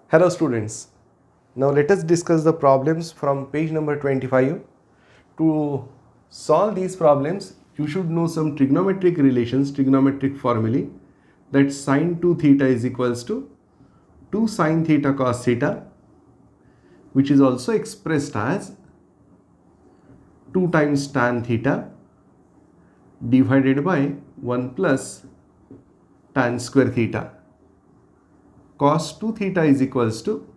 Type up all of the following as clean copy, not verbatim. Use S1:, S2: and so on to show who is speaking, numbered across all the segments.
S1: Hello students, now let us discuss the problems from page number 25. To solve these problems, you should know some trigonometric relations, trigonometric formulae, that sine 2 theta is equals to 2 sine theta cos theta, which is also expressed as 2 times tan theta divided by 1 plus tan square theta. Cos 2 theta is equals to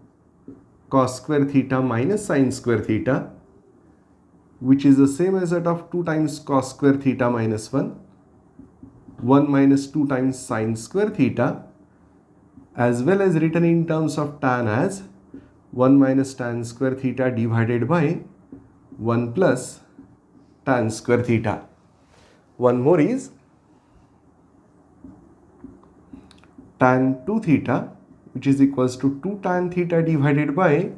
S1: cos square theta minus sine square theta, which is the same as that of 2 times cos square theta minus 1 minus 2 times sine square theta, as well as written in terms of tan as 1 minus tan square theta divided by 1 plus tan square theta. One more is tan 2 theta, which is equals to 2 tan theta divided by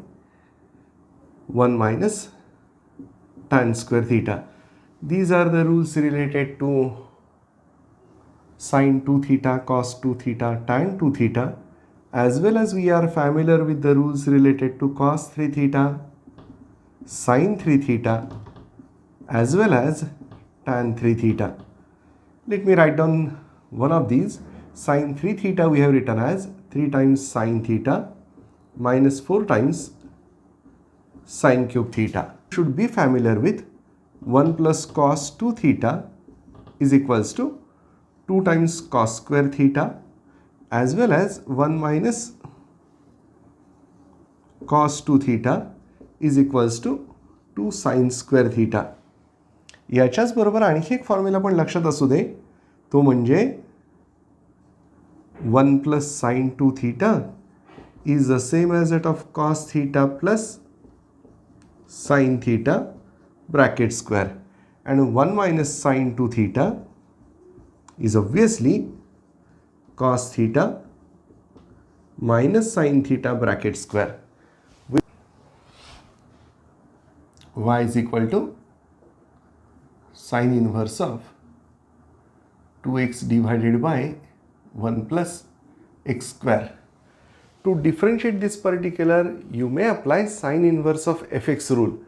S1: 1 minus tan square theta. These are the rules related to sine 2 theta, cos 2 theta, tan 2 theta, as well as we are familiar with the rules related to cos 3 theta, sine 3 theta, as well as tan 3 theta. Let me write down one of these. Sine 3 theta we have written as 3 times sine theta minus 4 times sine cube theta. Should be familiar with 1 plus cos 2 theta is equals to 2 times cos square theta, as well as 1 minus cos 2 theta is equals to 2 sine square theta. याच्याच बरोबर आणखी एक formula पण लक्षात असू दे, तो म्हणजे 1 plus sine 2 theta is the same as that of cos theta plus sine theta bracket square, and 1 minus sine 2 theta is obviously cos theta minus sine theta bracket square, with y is equal to sine inverse of 2x divided by 1 plus x square. To differentiate this particular, you may apply sine inverse of fx rule.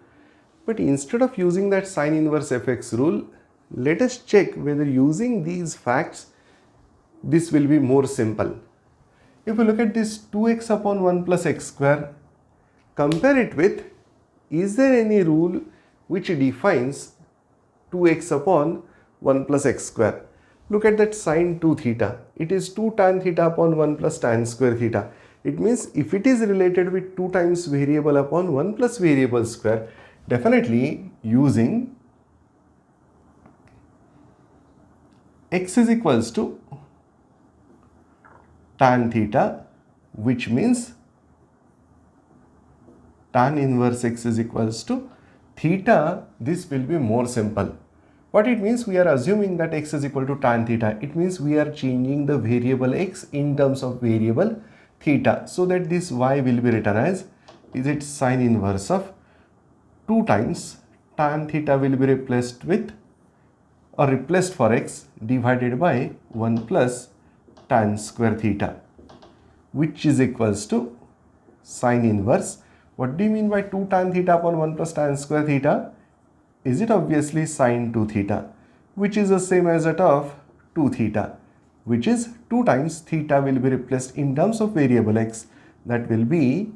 S1: But instead of using that sine inverse fx rule, let us check whether using these facts, this will be more simple. If you look at this 2x upon 1 plus x square, compare it with, is there any rule which defines 2x upon 1 plus x square? Look at that sine 2 theta. It is 2 tan theta upon 1 plus tan square theta. It means if it is related with 2 times variable upon 1 plus variable square, definitely using x is equals to tan theta, which means tan inverse x is equals to theta, this will be more simple. What it means, we are assuming that x is equal to tan theta. It means we are changing the variable x in terms of variable theta, so that this y will be written as, is it sine inverse of 2 times tan theta will be replaced with, or replaced for x, divided by 1 plus tan square theta, which is equals to sine inverse. What do you mean by 2 tan theta upon 1 plus tan square theta? Is it obviously sine 2 theta, which is the same as that of 2 theta, which is 2 times theta will be replaced in terms of variable x, that will be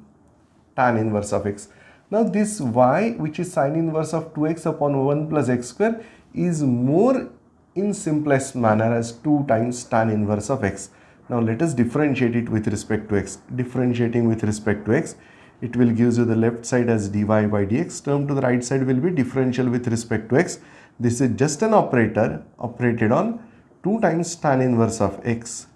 S1: tan inverse of x. Now this y, which is sine inverse of 2x upon 1 plus x square, is more in simplest manner as 2 times tan inverse of x. Now let us differentiate it with respect to x. Differentiating with respect to x, it will give you the left side as dy by dx. Term to the right side will be differential with respect to x. This is just an operator operated on 2 times tan inverse of x,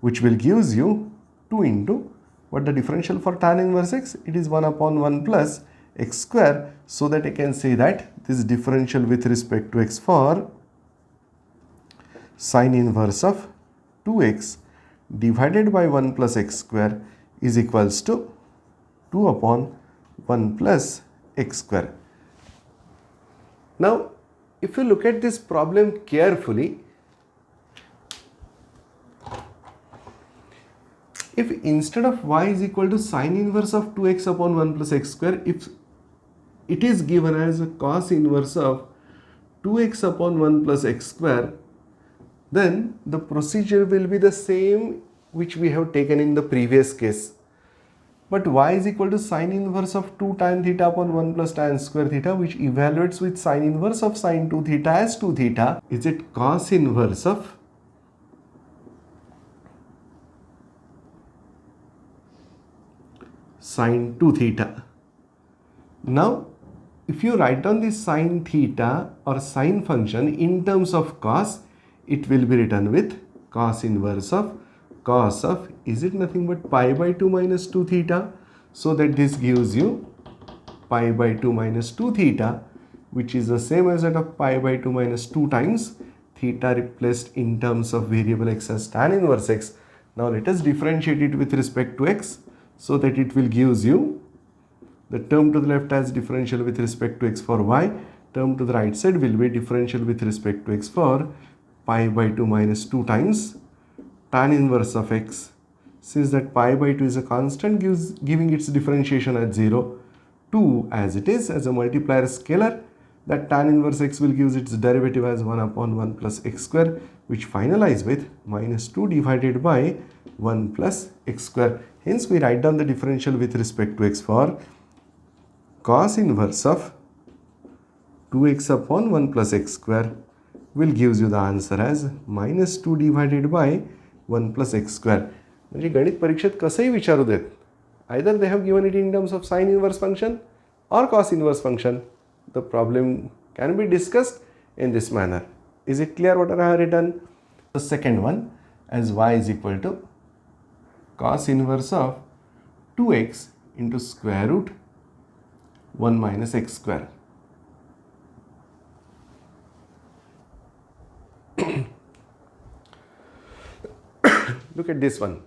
S1: which will gives you 2 into, what the differential for tan inverse x? It is 1 upon 1 plus x square, so that I can say that this differential with respect to x for sine inverse of 2x divided by 1 plus x square is equals to 2 upon 1 plus x square. Now, if you look at this problem carefully, If instead of y is equal to sine inverse of 2x upon 1 plus x square, if it is given as a cos inverse of 2x upon 1 plus x square, then the procedure will be the same which we have taken in the previous case. But y is equal to sine inverse of 2 tan theta upon 1 plus tan square theta, which evaluates with sine inverse of sine 2 theta as 2 theta. Is it cos inverse of sine 2 theta? Now, if you write down this sine theta or sine function in terms of cos, it will be written with cos inverse of cos of, is it nothing but pi by 2 minus 2 theta? So that this gives you pi by 2 minus 2 theta, which is the same as that of pi by 2 minus 2 times theta replaced in terms of variable x as tan inverse x. Now let us differentiate it with respect to x, so that it will gives you the term to the left as differential with respect to x for y, term to the right side will be differential with respect to x for pi by 2 minus 2 times tan inverse of x. Since that pi by 2 is a constant, giving its differentiation at 0, 2 as it is as a multiplier scalar, that tan inverse x will give its derivative as 1 upon 1 plus x square, which finalize with minus 2 divided by 1 plus x square. Hence we write down the differential with respect to x for cos inverse of 2x upon 1 plus x square will gives you the answer as minus 2 divided by 1 plus x square. म्हणजे गणित परीक्षेत कसंही विचारू देत, either they have given it in terms of sine inverse function or cos inverse function, the problem can be discussed in this manner. Is it clear what I have written? The second one as y is equal to cos inverse of 2x into square root 1 minus x square. Look at this one.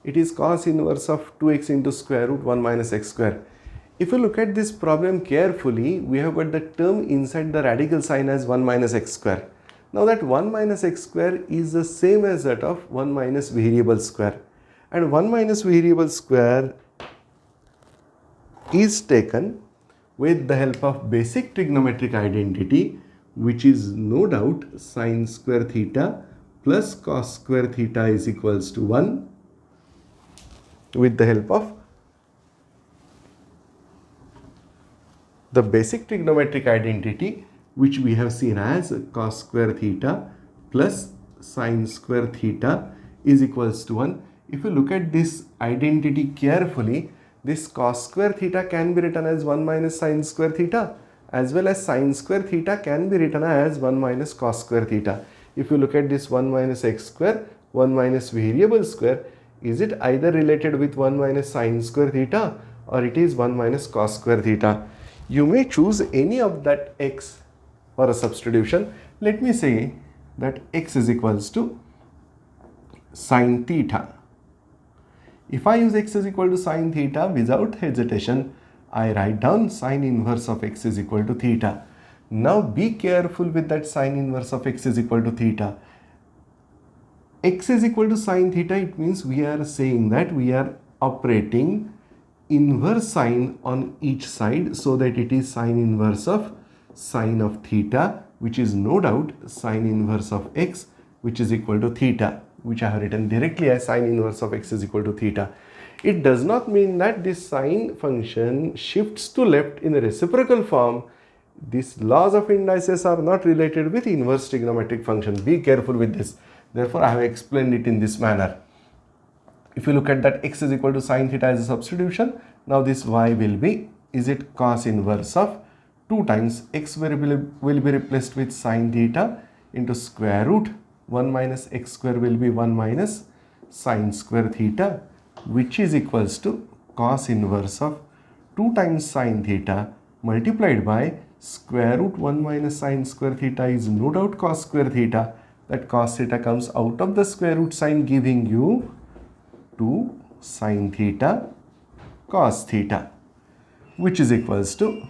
S1: It is cos inverse of 2x into square root 1 minus x square. If you look at this problem carefully, we have got the term inside the radical sign as 1 minus x square. Now that 1 minus x square is the same as that of 1 minus variable square. And 1 minus variable square is taken with the help of basic trigonometric identity, which is no doubt sine square theta plus cos square theta is equals to 1, with the help of the basic trigonometric identity, which we have seen as cos square theta plus sine square theta is equals to 1. If you look at this identity carefully, this cos square theta can be written as 1 minus sine square theta, as well as sine square theta can be written as 1 minus cos square theta. If you look at this 1 minus x square, 1 minus variable square, is it either related with 1 minus sine square theta or it is 1 minus cos square theta? You may choose any of that x for a substitution. Let me say that x is equals to sine theta. If I use x is equal to sine theta, without hesitation, I write down sine inverse of x is equal to theta. Now be careful with that sine inverse of x is equal to theta. X is equal to sine theta, it means we are saying that we are operating inverse sine on each side, so that it is sine inverse of sine of theta, which is no doubt sine inverse of x, which is equal to theta, which I have written directly as sine inverse of x is equal to theta. It does not mean that this sine function shifts to left in a reciprocal form. These laws of indices are not related with inverse trigonometric function. Be careful with this. Therefore, I have explained it in this manner. If you look at that x is equal to sine theta as a substitution, now this y will be, is it cos inverse of 2 times x will be replaced with sine theta into square root 1 minus x square will be 1 minus sine square theta, which is equals to cos inverse of 2 times sine theta multiplied by square root 1 minus sine square theta is no doubt cos square theta. That cos theta comes out of the square root sign, giving you 2 sine theta cos theta, which is equals to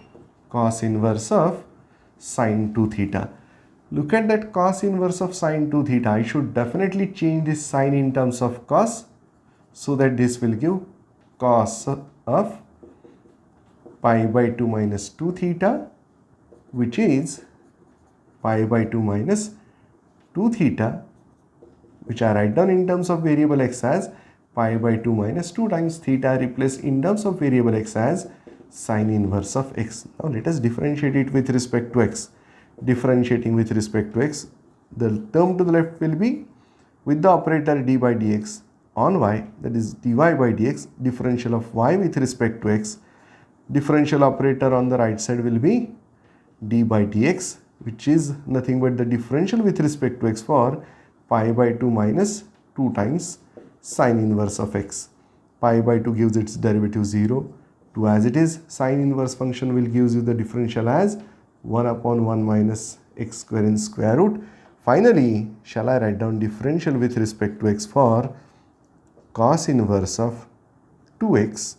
S1: cos inverse of sine 2 theta. Look at that cos inverse of sine 2 theta. I should definitely change this sine in terms of cos. so that this will give cos of pi by 2 minus 2 theta, which is pi by 2 minus 2 theta, which I write down in terms of variable x as pi by 2 minus 2 times theta. I replace in terms of variable x as sine inverse of x. Now let us differentiate it with respect to x. Differentiating with respect to x, the term to the left will be with the operator d by dx on y, that is dy by dx, differential of y with respect to x. Differential operator on the right side will be d by dx, which is nothing but the differential with respect to x for pi by 2 minus 2 times sine inverse of x. Pi by 2 gives its derivative 0. 2 as it is, sine inverse function will give you the differential as 1 upon 1 minus x square in square root. Finally, shall I write down differential with respect to x for cos inverse of 2x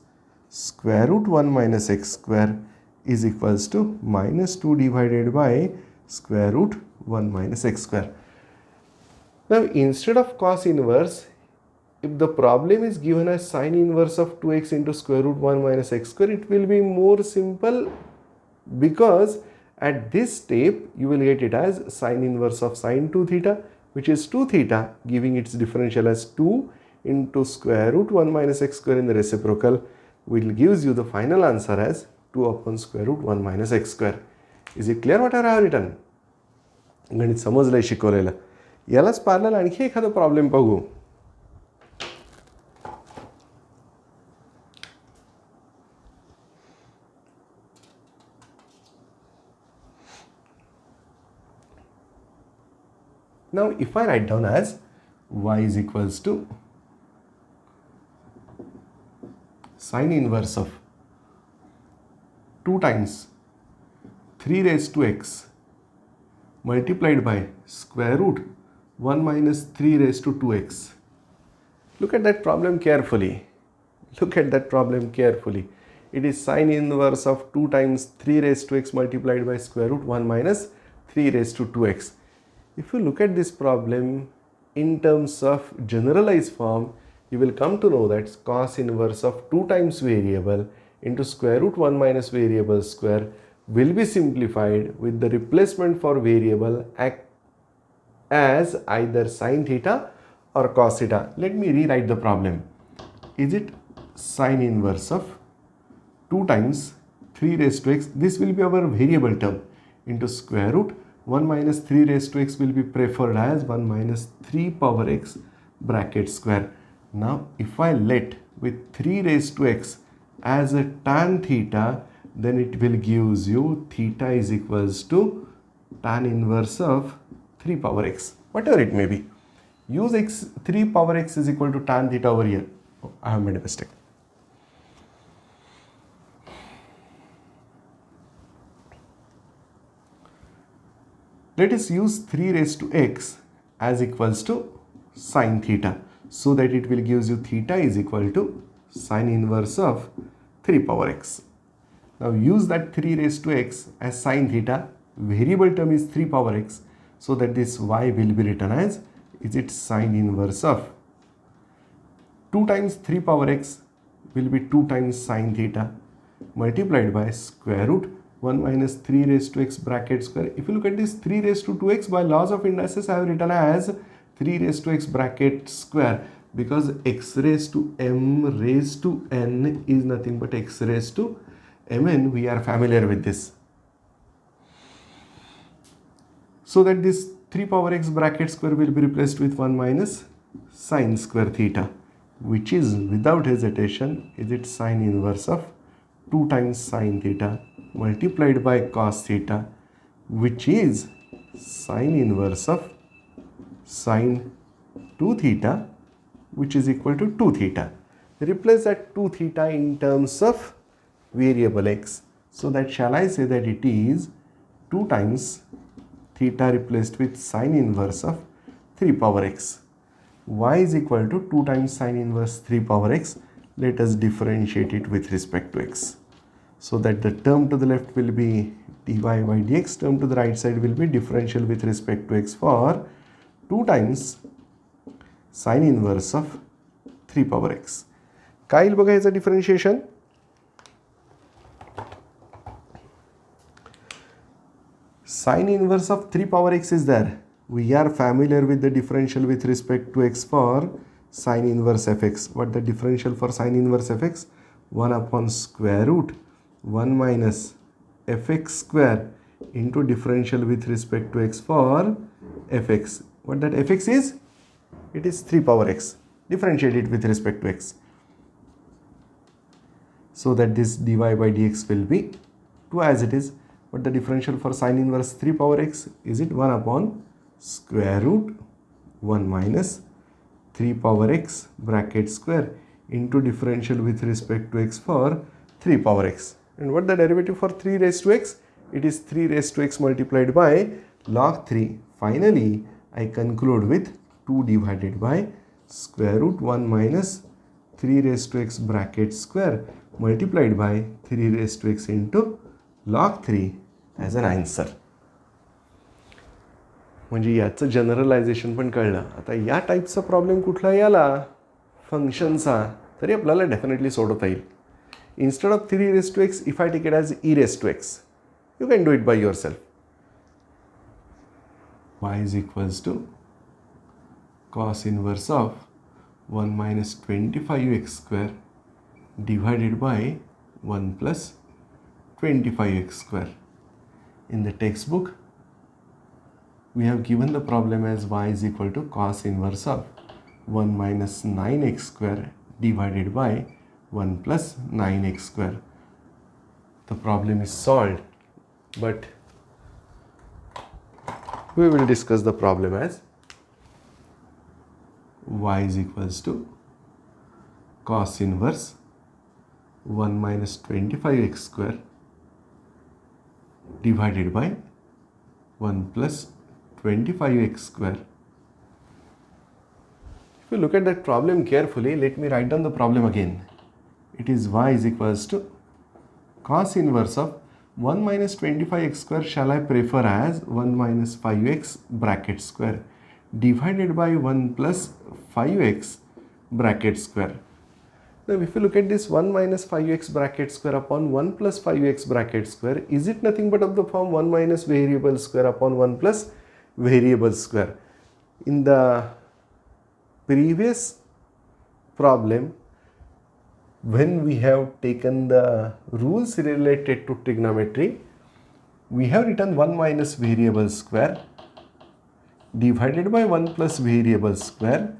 S1: square root 1 minus x square is equals to minus 2 divided by square root 1 minus x square. Now instead of cos inverse, if the problem is given as sine inverse of 2x into square root 1 minus x square, it will be more simple, because at this step you will get it as sine inverse of sine 2 theta, which is 2 theta, giving its differential as 2 into square root 1 minus x square in the reciprocal, which gives you the final answer as 2 upon square root 1 minus x square. Is it clear what I have written? गणित समजलंय शिकवलेलं. यालाच parallel आणखी एखादा problem बघू. Now if I write down as y is equals to sine inverse of 2 times 3 raised to x multiplied by square root 1 minus 3 raised to 2x. Look at that problem carefully. Look at that problem carefully. It is sine inverse of 2 times 3 raised to x multiplied by square root 1 minus 3 raised to 2x. If you look at this problem in terms of generalized form, you will come to know that cos inverse of 2 times variable into square root 1 minus variable square will be simplified with the replacement for variable as either sine theta or cos theta. Let me rewrite the problem. Is it sine inverse of 2 times 3 raised to x? This will be our variable term into square root 1 minus 3 raised to x will be preferred as 1 minus 3 power x bracket square. Now if I let with 3 raised to x as a tan theta, then it will gives you theta is equals to tan inverse of 3 power x, whatever it may be. Use x 3 power x is equal to tan theta over here. Oh, I have made a mistake. Let us use 3 raised to x as equals to sine theta, so that it will gives you theta is equal to sine inverse of 3 power x. Now use that 3 raised to x as sine theta, variable term is 3 power x, so that this y will be written as, is it sine inverse of 2 times 3 power x will be 2 times sine theta multiplied by square root 1 minus 3 raised to x bracket square. If you look at this 3 raised to 2x, by laws of indices I have written as 3 raised to x bracket square, because x raised to m raised to n is nothing but x raised to mn. We are familiar with this. So that this 3 power x bracket square will be replaced with 1 minus sine square theta, which is without hesitation, is it sine inverse of 2 times sine theta multiplied by cos theta, which is sine inverse of sine 2 theta, which is equal to 2 theta. Replace that 2 theta in terms of variable x. So that shall I say that it is 2 times theta replaced with sine inverse of 3 power x. Y is equal to 2 times sine inverse 3 power x. Let us differentiate it with respect to x. So that the term to the left will be dy by dx, term to the right side will be differential with respect to x for 2 times sine inverse of 3 power x. काय येईल बघा याचं differentiation? Sine inverse of 3 power x is there. We are familiar with the differential with respect to x for sine inverse fx. What the differential for sine inverse fx? 1 upon square root 1 minus fx square into differential with respect to x for fx. What that fx is? It is 3 power x. Differentiate it with respect to x. So that this dy by dx will be 2 as it is. But the differential for sine inverse 3 power x, is it 1 upon square root 1 minus 3 power x bracket square into differential with respect to x for 3 power x. And what the derivative for 3 raised to x? It is 3 raised to x multiplied by log 3. Finally, I conclude with 2 divided by square root 1 minus 3 raised to x bracket square multiplied by 3 raised to x into log 3 as an answer. म्हणजे याचं generalisation पण कळलं. आता या टाईपचा problem कुठला याला फंक्शनचा तरी आपल्याला डेफिनेटली सोडवता येईल. Instead of 3 raised to x, if I take it as e raised to x, you can do it by yourself. Y is equals to cos inverse of 1 minus 25x square divided by 1 plus 25x square. In the textbook, we have given the problem as y is equal to cos inverse of 1 minus 9x square divided by 1 plus 9x square. The problem is solved, but we will discuss the problem as y is equals to cos inverse 1 minus 25x square divided by 1 plus 25x square. If you look at that problem carefully, let me write down the problem again. It is y is equals to cos inverse of 1 minus 25x square shall I prefer as 1 minus 5x bracket square divided by 1 plus 5x bracket square. Now, if you look at this 1 minus 5x bracket square upon 1 plus 5x bracket square, is it nothing but of the form 1 minus variable square upon 1 plus variable square? In the previous problem, when we have taken the rules related to trigonometry, we have written 1 minus variable square divided by 1 plus variable square